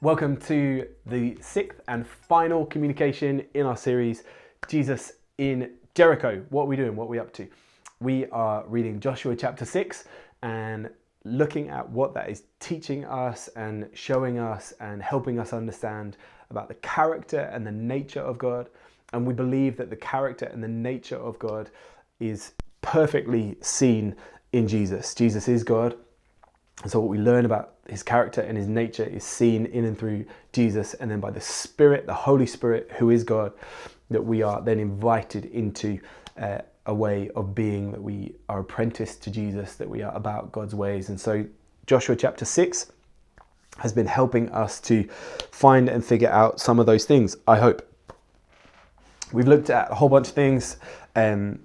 Welcome to the sixth and final communication in our series, Jesus in Jericho. What are we doing? What are we up to? We are reading Joshua chapter 6 and looking at what that is teaching us and showing us and helping us understand about the character and the nature of God. And we believe that the character and the nature of God is perfectly seen in Jesus. Jesus is God. And so what we learn about his character and his nature is seen in and through Jesus, and then by the Spirit, the Holy Spirit, who is God, that we are then invited into a way of being, that we are apprenticed to Jesus, that we are about God's ways. And so Joshua chapter 6 has been helping us to find and figure out some of those things, I hope. We've looked at a whole bunch of things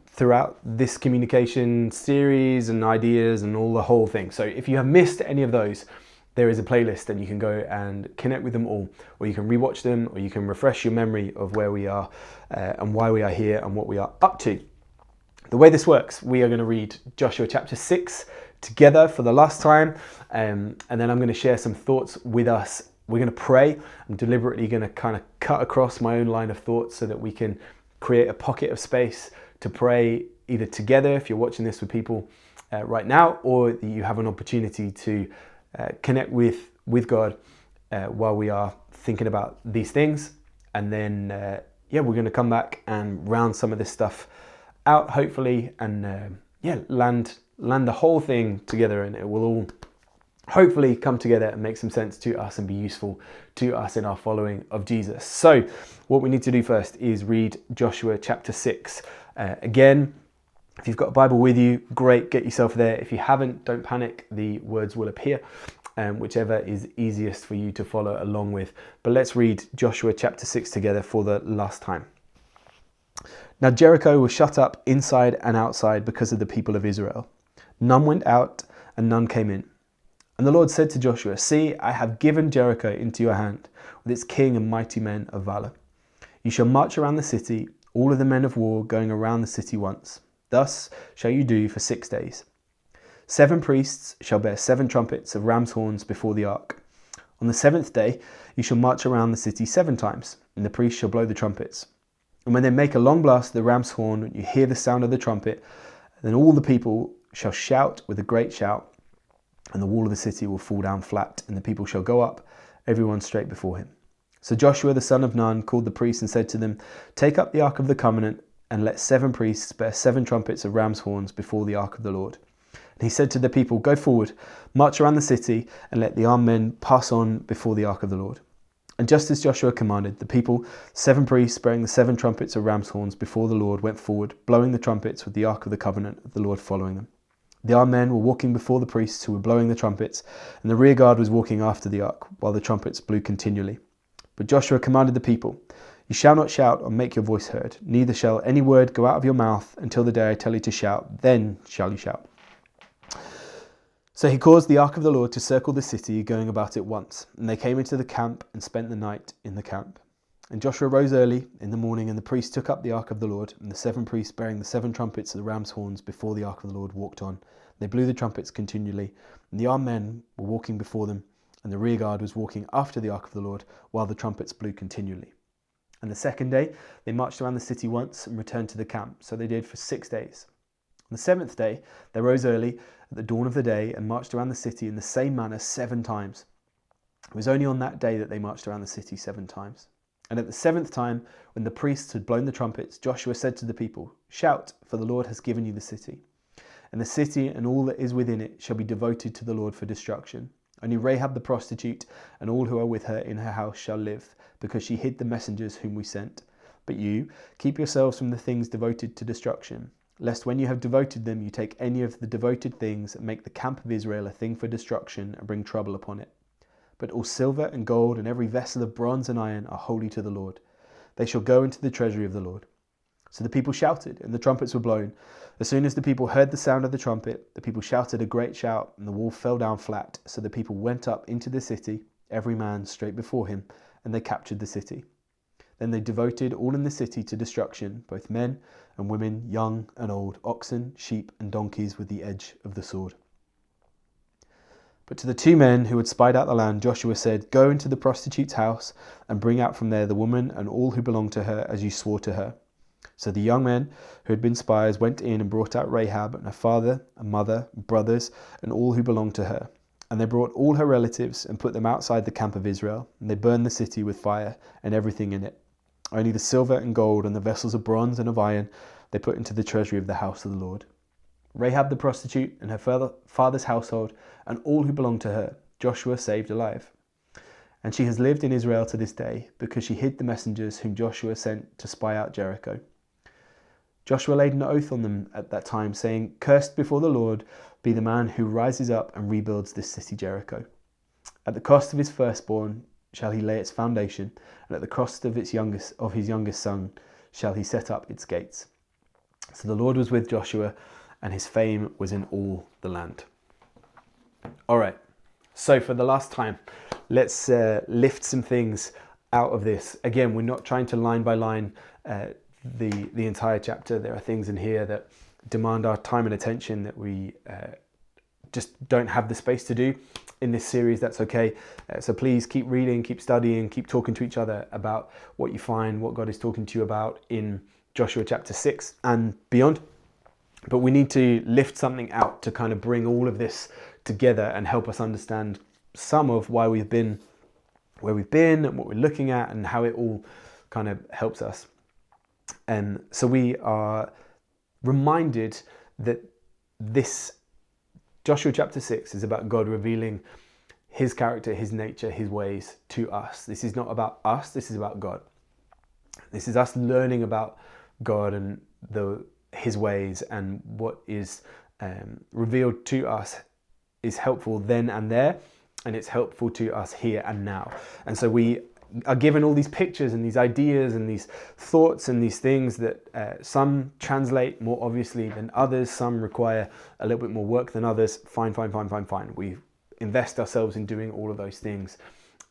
throughout this communication series and ideas and all the whole thing. So if you have missed any of those, there is a playlist and you can go and connect with them all, or you can rewatch them, or you can refresh your memory of where we are and why we are here and what we are up to. The way this works, we are going to read Joshua chapter 6 together for the last time, and then I'm going to share some thoughts with us. We're going to pray. I'm deliberately going to kind of cut across my own line of thoughts so that we can create a pocket of space to pray either together if you're watching this with people right now, or you have an opportunity to connect with God while we are thinking about these things. And then, we're going to come back and round some of this stuff out, hopefully, and land the whole thing together, and it will all hopefully come together and make some sense to us and be useful to us in our following of Jesus. So what we need to do first is read Joshua chapter 6. Again, if you've got a Bible with you, great, get yourself there. If you haven't, don't panic, the words will appear, whichever is easiest for you to follow along with. But let's read Joshua chapter 6 together for the last time. Now Jericho was shut up inside and outside because of the people of Israel. None went out and none came in. And the Lord said to Joshua, "See, I have given Jericho into your hand, with its king and mighty men of valor. You shall march around the city, all of the men of war going around the city once. Thus shall you do for 6 days. 7 priests shall bear 7 trumpets of ram's horns before the ark. On the 7th day you shall march around the city 7 times, and the priests shall blow the trumpets. And when they make a long blast of the ram's horn, and you hear the sound of the trumpet, then all the people shall shout with a great shout, and the wall of the city will fall down flat, and the people shall go up, everyone straight before him." So Joshua the son of Nun called the priests and said to them, "Take up the ark of the covenant, and let 7 priests bear 7 trumpets of ram's horns before the ark of the Lord." And he said to the people, "Go forward, march around the city, and let the armed men pass on before the ark of the Lord." And just as Joshua commanded, the people, 7 priests bearing the 7 trumpets of ram's horns before the Lord, went forward, blowing the trumpets with the ark of the covenant of the Lord following them. The armed men were walking before the priests who were blowing the trumpets, and the rear guard was walking after the ark, while the trumpets blew continually. But Joshua commanded the people, "You shall not shout or make your voice heard, neither shall any word go out of your mouth until the day I tell you to shout, then shall you shout." So he caused the ark of the Lord to circle the city, going about it once, and they came into the camp and spent the night in the camp. And Joshua rose early in the morning, and the priests took up the ark of the Lord, and the 7 priests bearing the 7 trumpets of the ram's horns before the ark of the Lord walked on. They blew the trumpets continually, and the armed men were walking before them, and the rear guard was walking after the ark of the Lord, while the trumpets blew continually. And the 2nd day they marched around the city once and returned to the camp. So they did for 6 days. On the 7th day they rose early at the dawn of the day and marched around the city in the same manner 7 times. It was only on that day that they marched around the city 7 times. And at the 7th time, when the priests had blown the trumpets, Joshua said to the people, "Shout, for the Lord has given you the city. And the city and all that is within it shall be devoted to the Lord for destruction. Only Rahab the prostitute and all who are with her in her house shall live, because she hid the messengers whom we sent. But you, keep yourselves from the things devoted to destruction, lest when you have devoted them you take any of the devoted things and make the camp of Israel a thing for destruction and bring trouble upon it. But all silver and gold and every vessel of bronze and iron are holy to the Lord. They shall go into the treasury of the Lord." So the people shouted, and the trumpets were blown. As soon as the people heard the sound of the trumpet, the people shouted a great shout, and the wall fell down flat. So the people went up into the city, every man straight before him, and they captured the city. Then they devoted all in the city to destruction, both men and women, young and old, oxen, sheep, and donkeys with the edge of the sword. But to the two men who had spied out the land, Joshua said, "Go into the prostitute's house and bring out from there the woman and all who belong to her, as you swore to her." So the young men who had been spies went in and brought out Rahab and her father and mother, brothers, and all who belonged to her. And they brought all her relatives and put them outside the camp of Israel. And they burned the city with fire and everything in it. Only the silver and gold and the vessels of bronze and of iron they put into the treasury of the house of the Lord. Rahab the prostitute and her father's household and all who belonged to her, Joshua saved alive. And she has lived in Israel to this day, because she hid the messengers whom Joshua sent to spy out Jericho. Joshua laid an oath on them at that time, saying, "Cursed before the Lord be the man who rises up and rebuilds this city Jericho. At the cost of his firstborn shall he lay its foundation, and at the cost of his youngest son shall he set up its gates." So the Lord was with Joshua, and his fame was in all the land. All right, so for the last time, let's lift some things out of this. Again, we're not trying to line by line the entire chapter. There are things in here that demand our time and attention that we just don't have the space to do in this series. That's okay. So please keep reading, keep studying, keep talking to each other about what you find, what God is talking to you about in Joshua chapter 6 and beyond. But we need to lift something out to kind of bring all of this together and help us understand some of why we've been where we've been and what we're looking at and how it all kind of helps us. And so we are reminded that this Joshua chapter 6 is about God revealing his character, his nature, his ways to us. This is not about us, this is about God. This is us learning about God and his ways, and what is revealed to us is helpful then and there, and it's helpful to us here and now. And so we are given all these pictures and these ideas and these thoughts and these things that some translate more obviously than others, some require a little bit more work than others. Fine. We invest ourselves in doing all of those things.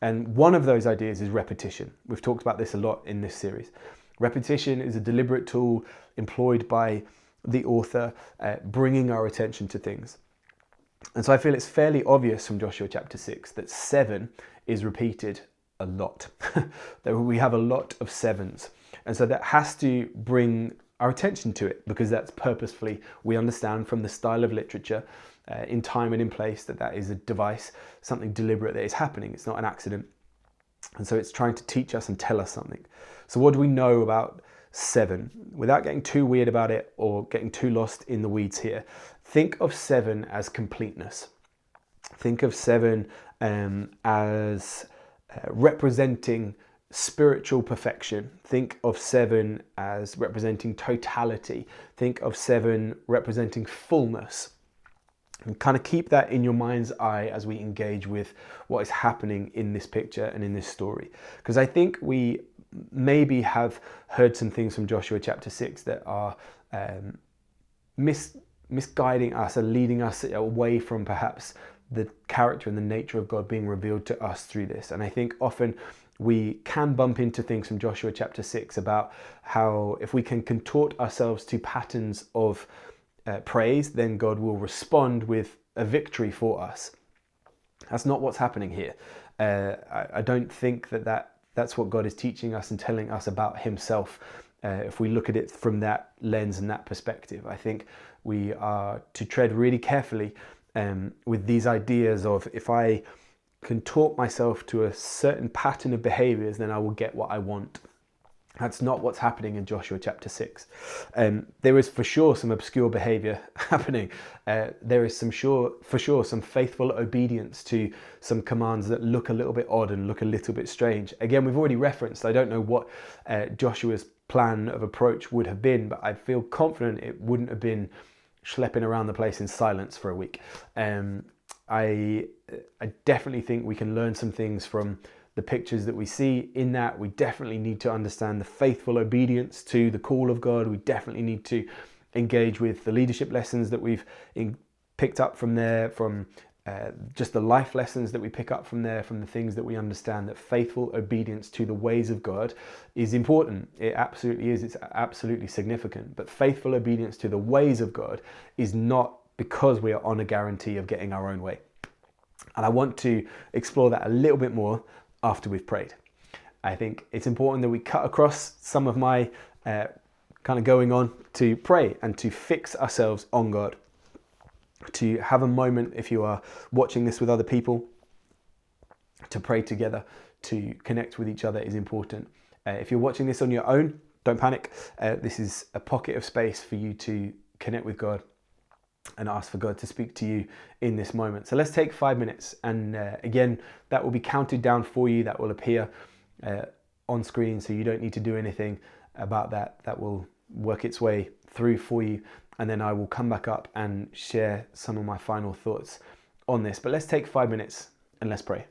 And one of those ideas is repetition. We've talked about this a lot in this series. Repetition is a deliberate tool employed by the author, bringing our attention to things. And so I feel it's fairly obvious from Joshua chapter 6 that 7 is repeated a lot. That we have a lot of 7s. And so that has to bring our attention to it, because that's purposefully, we understand from the style of literature, in time and in place, that is a device, something deliberate that is happening. It's not an accident. And so it's trying to teach us and tell us something. So what do we know about 7? Without getting too weird about it or getting too lost in the weeds here, think of 7 as completeness. Think of 7 as representing spiritual perfection. Think of 7 as representing totality. Think of 7 representing fullness. And kind of keep that in your mind's eye as we engage with what is happening in this picture and in this story. Because I think we maybe have heard some things from Joshua chapter 6 that are misguiding us and leading us away from perhaps the character and the nature of God being revealed to us through this. And I think often we can bump into things from Joshua chapter 6 about how if we can contort ourselves to patterns of praise, then God will respond with a victory for us. That's not what's happening here. I don't think that's what God is teaching us and telling us about himself. If we look at it from that lens and that perspective, I think we are to tread really carefully with these ideas of, if I contort myself to a certain pattern of behaviors, then I will get what I want. That's not what's happening in Joshua chapter 6. There is for sure some obscure behavior happening. There is for sure some faithful obedience to some commands that look a little bit odd and look a little bit strange. Again, we've already referenced, I don't know what Joshua's plan of approach would have been, but I feel confident it wouldn't have been schlepping around the place in silence for a week. I definitely think we can learn some things from the pictures that we see in that. We definitely need to understand the faithful obedience to the call of God. We definitely need to engage with the leadership lessons that we've picked up from there, from just the life lessons that we pick up from there, from the things that we understand, that faithful obedience to the ways of God is important. It absolutely is. It's absolutely significant. But faithful obedience to the ways of God is not because we are on a guarantee of getting our own way. And I want to explore that a little bit more after we've prayed. I think it's important that we cut across some of my kind of going on to pray and to fix ourselves on God. To have a moment, if you are watching this with other people, to pray together, to connect with each other is important. If you're watching this on your own, don't panic. This is a pocket of space for you to connect with God and ask for God to speak to you in this moment. So let's take 5 minutes, and again, that will be counted down for you. That will appear on screen, so you don't need to do anything about that. That will work its way through for you, and then I will come back up and share some of my final thoughts on this. But let's take 5 minutes and let's pray.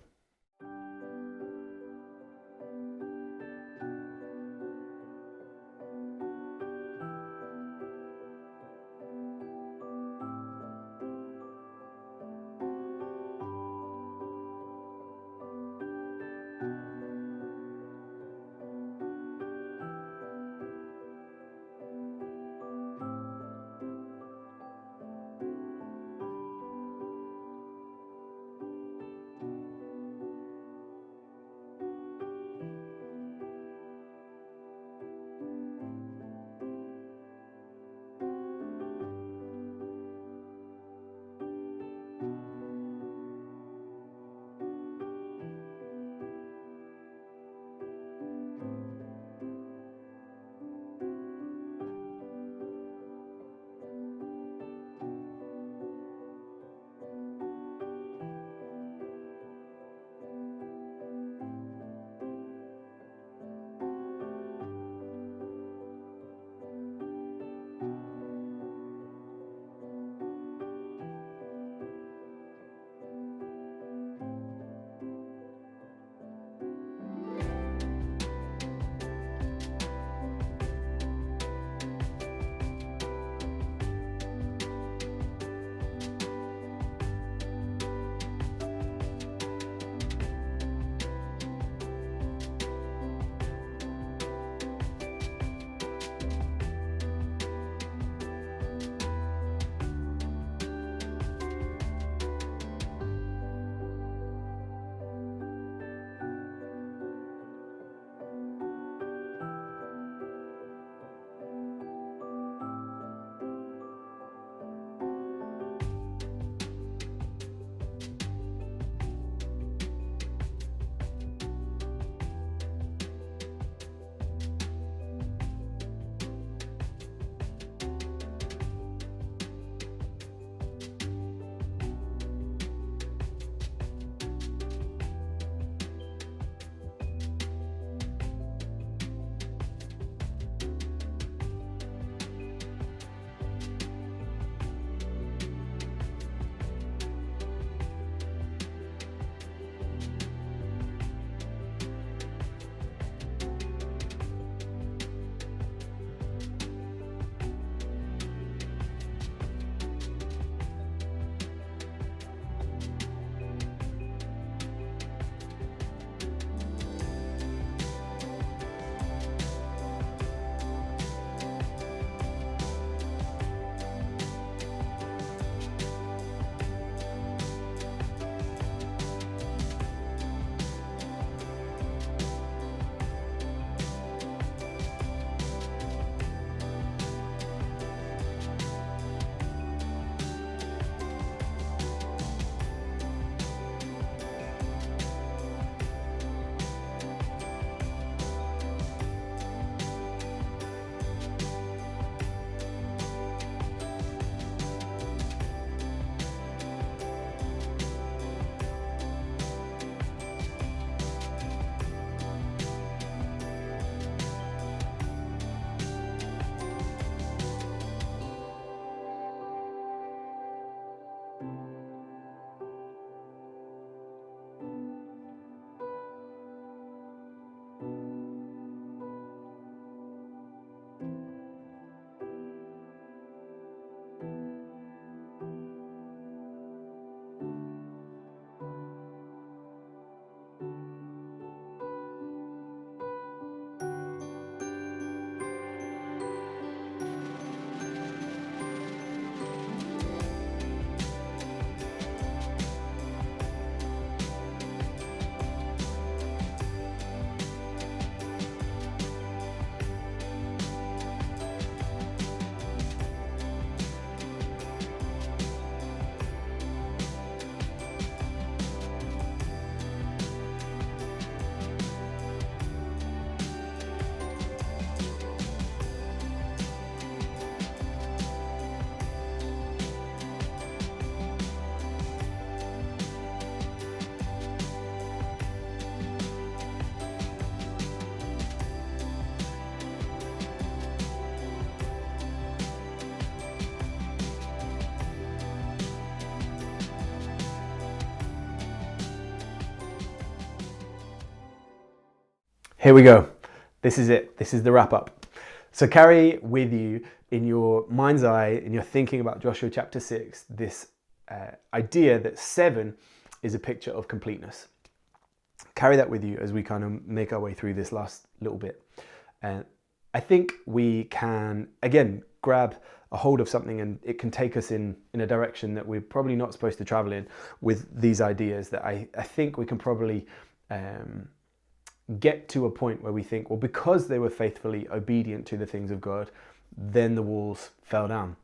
Here we go. This is it. This is the wrap up. So carry with you in your mind's eye, in your thinking about Joshua chapter 6, this idea that 7 is a picture of completeness. Carry that with you as we kind of make our way through this last little bit. And I think we can, again, grab a hold of something and it can take us in a direction that we're probably not supposed to travel in with these ideas that I think we can probably get to a point where we think, well, because they were faithfully obedient to the things of God, then the walls fell down.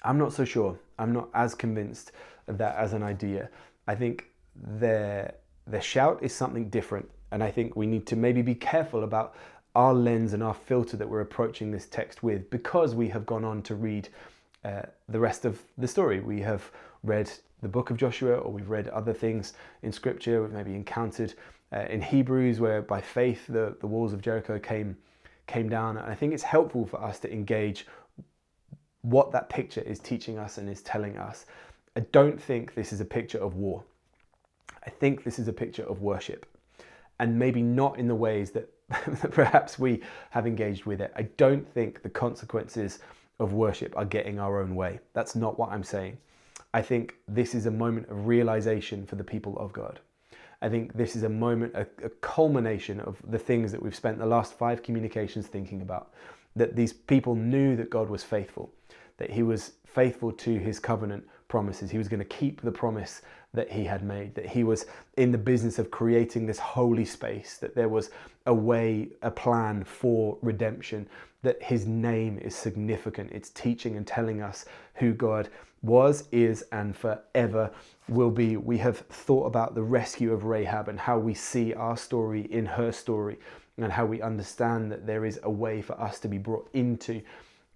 I'm not so sure. I'm not as convinced of that as an idea. I think their shout is something different. And I think we need to maybe be careful about our lens and our filter that we're approaching this text with, because we have gone on to read the rest of the story. We have read the book of Joshua, or we've read other things in scripture. We've maybe encountered in Hebrews where by faith the walls of Jericho came down. And I think it's helpful for us to engage what that picture is teaching us and is telling us. I don't think this is a picture of war. I think this is a picture of worship, and maybe not in the ways that perhaps we have engaged with it. I don't think the consequences of worship are getting our own way. That's not what I'm saying. I think this is a moment of realization for the people of God. I think this is a moment, a culmination of the things that we've spent the last 5 communications thinking about. That these people knew that God was faithful, that he was faithful to his covenant promises. He was going to keep the promise that he had made, that he was in the business of creating this holy space, that there was a way, a plan for redemption, that his name is significant. It's teaching and telling us who God was, is, and forever will be. We have thought about the rescue of Rahab and how we see our story in her story, and how we understand that there is a way for us to be brought into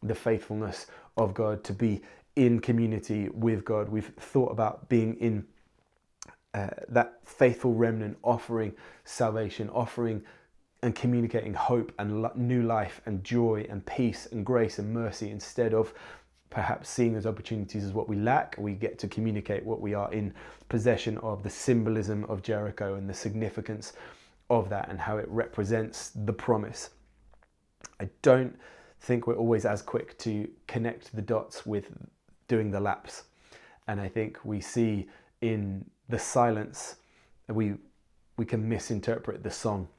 the faithfulness of God, to be in community with God. We've thought about being in that faithful remnant, offering salvation, offering and communicating hope and new life and joy and peace and grace and mercy, instead of perhaps seeing those opportunities as what we lack. We get to communicate what we are in possession of, the symbolism of Jericho and the significance of that and how it represents the promise. I don't think we're always as quick to connect the dots with doing the laps. And I think we see in the silence, we can misinterpret the song.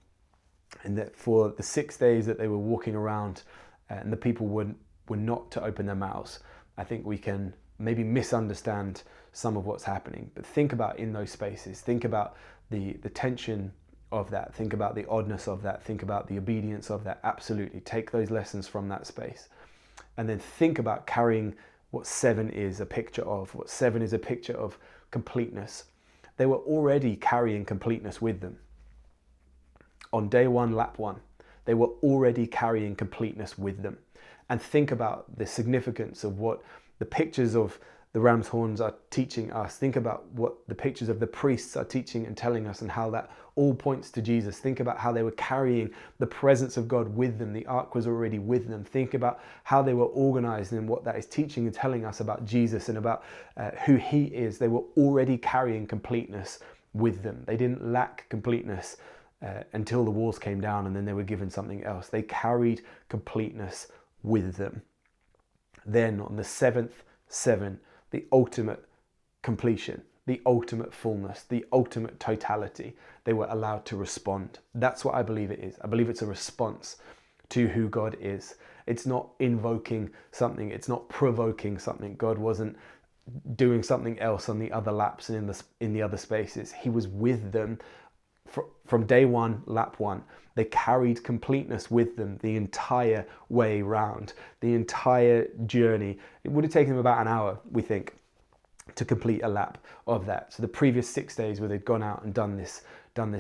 And that for the 6 days that they were walking around and the people were not to open their mouths, I think we can maybe misunderstand some of what's happening. But think about in those spaces, think about the tension of that, think about the oddness of that, think about the obedience of that. Absolutely take those lessons from that space, and then think about carrying what 7 is a picture of. What 7 is a picture of completeness. They were already carrying completeness with them. On day 1, lap 1, they were already carrying completeness with them. And think about the significance of what the pictures of the ram's horns are teaching us. Think about what the pictures of the priests are teaching and telling us, and how that all points to Jesus. Think about how they were carrying the presence of God with them. The ark was already with them. Think about how they were organized and what that is teaching and telling us about Jesus and about who he is. They were already carrying completeness with them. They didn't lack completeness until the walls came down and then they were given something else. They carried completeness with them. Then on the 7th 7, the ultimate completion, the ultimate fullness, the ultimate totality, they were allowed to respond. That's what I believe it is. I believe it's a response to who God is. It's not invoking something. It's not provoking something. God wasn't doing something else on the other laps and in the other spaces. He was with them from day 1, lap 1. They carried completeness with them the entire way round, the entire journey. It would have taken them about an hour, we think, to complete a lap of that. So the previous 6 days where they'd gone out and done this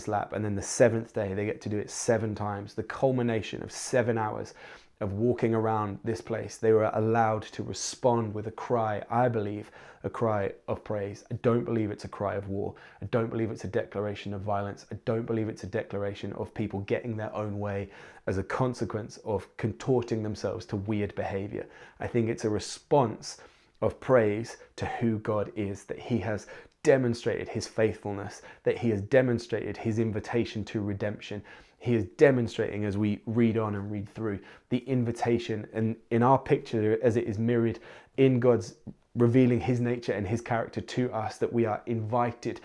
lap, and then the 7th day they get to do it 7 times, the culmination of 7 hours of walking around this place. They were allowed to respond with a cry, I believe, a cry of praise. I don't believe it's a cry of war. I don't believe it's a declaration of violence. I don't believe it's a declaration of people getting their own way as a consequence of contorting themselves to weird behavior. I think it's a response of praise to who God is, that he has demonstrated his faithfulness, that he has demonstrated his invitation to redemption, He is demonstrating, as we read on and read through, the invitation, and in our picture as it is mirrored in God's revealing his nature and his character to us, that we are invited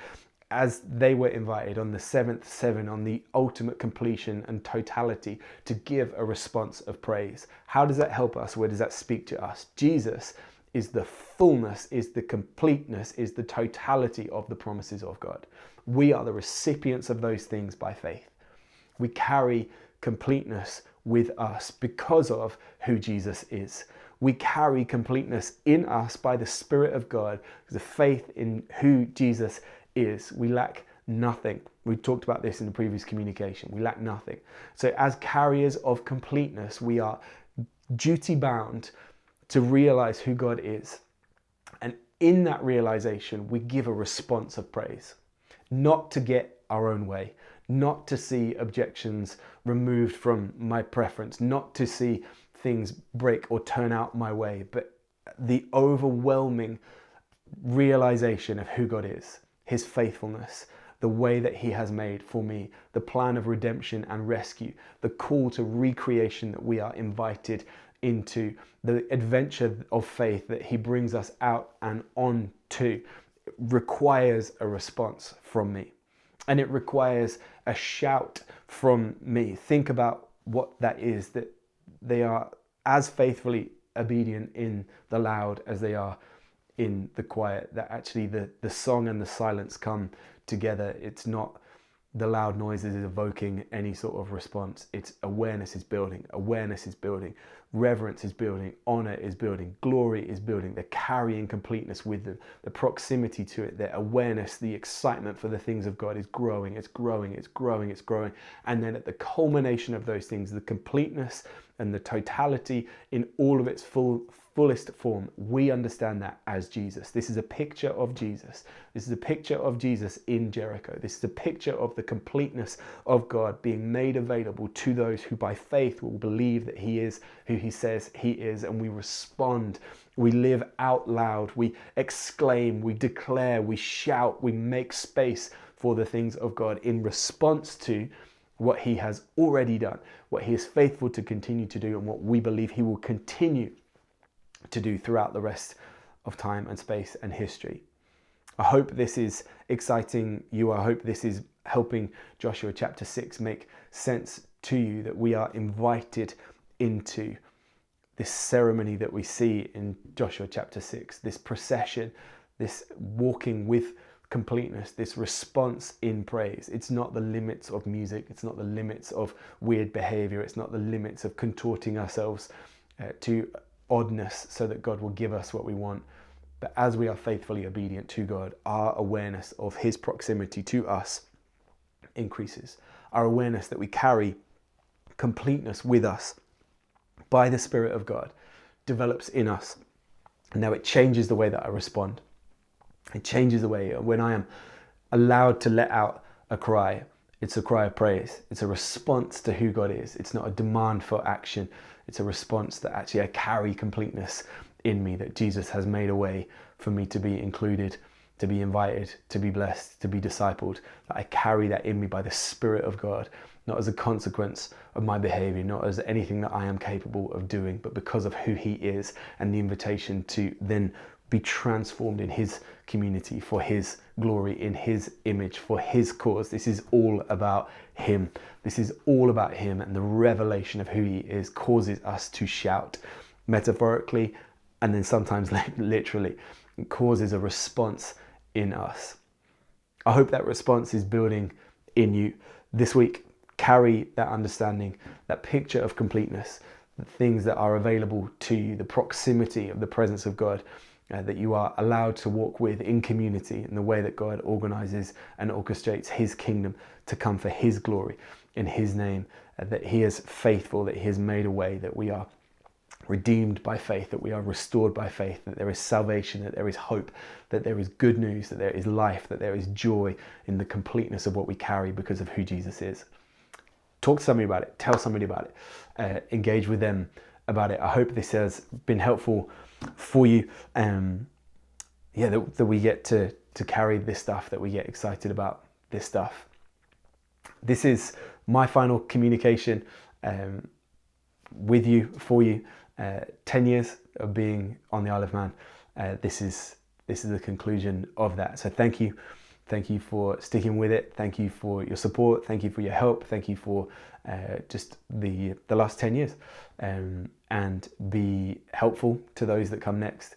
as they were invited on the seventh seven, on the ultimate completion and totality, to give a response of praise. How does that help us? Where does that speak to us? Jesus is the fullness, is the completeness, is the totality of the promises of God. We are the recipients of those things by faith. We carry completeness with us because of who Jesus is. We carry completeness in us by the Spirit of God, the faith in who Jesus is. We lack nothing. We talked about this in the previous communication. We lack nothing. So as carriers of completeness, we are duty bound to realize who God is. And in that realization, we give a response of praise, not to get our own way, not to see objections removed from my preference, not to see things break or turn out my way, but the overwhelming realization of who God is, his faithfulness, the way that he has made for me, the plan of redemption and rescue, the call to recreation that we are invited into, the adventure of faith that he brings us out and on to, requires a response from me. And it requires a shout from me. Think about what that is, that they are as faithfully obedient in the loud as they are in the quiet, that actually the song and the silence come together. It's not the loud noises evoking any sort of response. It's awareness is building, reverence is building, honor is building, glory is building. They're carrying completeness with them. The proximity to it, their awareness, the excitement for the things of God is growing, it's growing. And then at the culmination of those things, the completeness and the totality in all of its fullest form, we understand that as Jesus. This is a picture of Jesus. This is a picture of Jesus in Jericho. This is a picture of the completeness of God being made available to those who by faith will believe that he is who he says he is, and we respond. We live out loud, we exclaim, we declare, we shout, we make space for the things of God in response to what he has already done, what he is faithful to continue to do, and what we believe he will continue to do throughout the rest of time and space and history. I hope this is exciting you. I hope this is helping Joshua chapter 6 make sense to you, that we are invited into this ceremony that we see in Joshua chapter 6, this procession, this walking with completeness, this response in praise. It's not the limits of music. It's not the limits of weird behavior. It's not the limits of contorting ourselves to oddness so that God will give us what we want. But as we are faithfully obedient to God, our awareness of his proximity to us increases. Our awareness that we carry completeness with us by the Spirit of God develops in us. And now it changes the way that I respond. It changes the way when I am allowed to let out a cry. It's a cry of praise. It's a response to who God is. It's not a demand for action. It's a response that actually I carry completeness in me, that Jesus has made a way for me to be included, to be invited, to be blessed, to be discipled. That I carry that in me by the Spirit of God, not as a consequence of my behavior, not as anything that I am capable of doing, but because of who he is and the invitation to then be transformed in his community for his glory, in his image, for his cause. This is all about him. This is all about him, and the revelation of who he is causes us to shout, metaphorically and then sometimes literally. It causes a response in us. I hope that response is building in you this week. Carry that understanding, that picture of completeness, the things that are available to you, the proximity of the presence of God, that you are allowed to walk with in community, in the way that God organizes and orchestrates his kingdom to come for his glory in his name, that he is faithful, that he has made a way, that we are redeemed by faith, that we are restored by faith, that there is salvation, that there is hope, that there is good news, that there is life, that there is joy in the completeness of what we carry because of who Jesus is. Talk to somebody about it, tell somebody about it, engage with them about it. I hope this has been helpful for you. That we get to carry this stuff, that we get excited about this stuff. This is my final communication with you, for you. 10 years of being on the Isle of Man. This is the conclusion of that. So thank you. Thank you for sticking with it. Thank you for your support. Thank you for your help. Thank you for just the last 10 years. And be helpful to those that come next.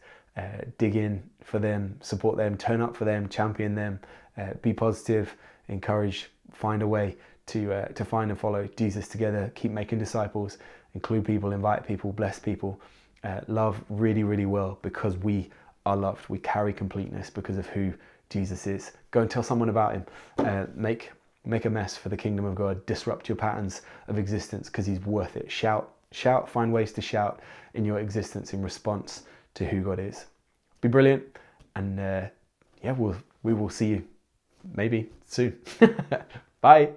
Dig in for them, support them, turn up for them, champion them, be positive, encourage, find a way to find and follow Jesus together, keep making disciples, include people, invite people, bless people, love really, really well because we are loved. We carry completeness because of who Jesus is. Go and tell someone about him. Make a mess for the kingdom of God. Disrupt your patterns of existence because he's worth it. Shout, find ways to shout in your existence in response to who God is. Be brilliant, and we will see you maybe soon. Bye.